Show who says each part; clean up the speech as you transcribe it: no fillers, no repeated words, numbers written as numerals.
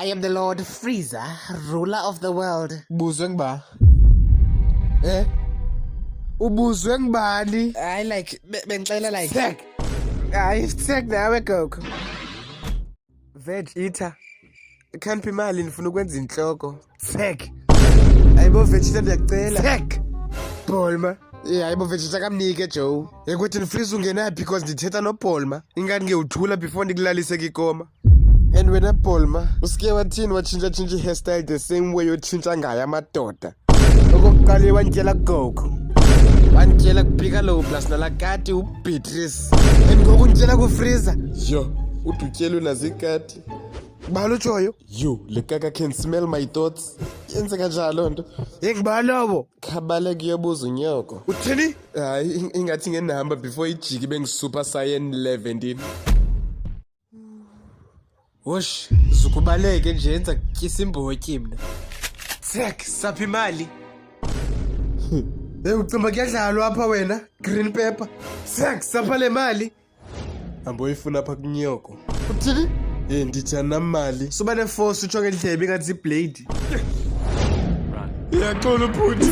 Speaker 1: I am the Lord Frieza, ruler of the world.
Speaker 2: Ubuzwe ngiba? Ubuzwe ngibani?
Speaker 1: I like, bengixela like.
Speaker 2: Tag. Hayi, tag nawe Goku. Veg eater. Kanti imali nifuna ukwenza inhloko. Tag. Ayibo Vegeta ndiyacela. Tag. Bolma. Hayibo Vegeta kamnike Joe. Ukuthi nifreeze ungena because ndithetha no Bolma. Ingani ngiyuthula before ndikulalise kikoma. And wena Bolma, usike wathini watshintsha hairstyle the same way yotshintsha ngayo amadoda. Okokuqala wantshela Goku. Wantshela kuphika lo plus nalakati uBeatrice. And ngoku ntshela kuFreeza. Yo, udutyelo unazikati. Balo Joyo. Yo, le kaka can smell my thoughts. Yenze kanjalo nto. Ngibalobo. Khabale kuyobuza unyoko. Uthini? Hayi, ingathi ngenihamba before ijiki bengisuper saiyan 11. Wosh, zukubaleke nje yenza kukisa imbotyi mina. Tsak, sapha imali. Ucimba kuyadlalwa apha wena, green pepper. Tsak, sapha le mali. Amboyifuna apha kunyoko. Uthini? Nditya namali. Suba neforce utsho ngendlebe ingathi iblade. Yaxola ubhuti.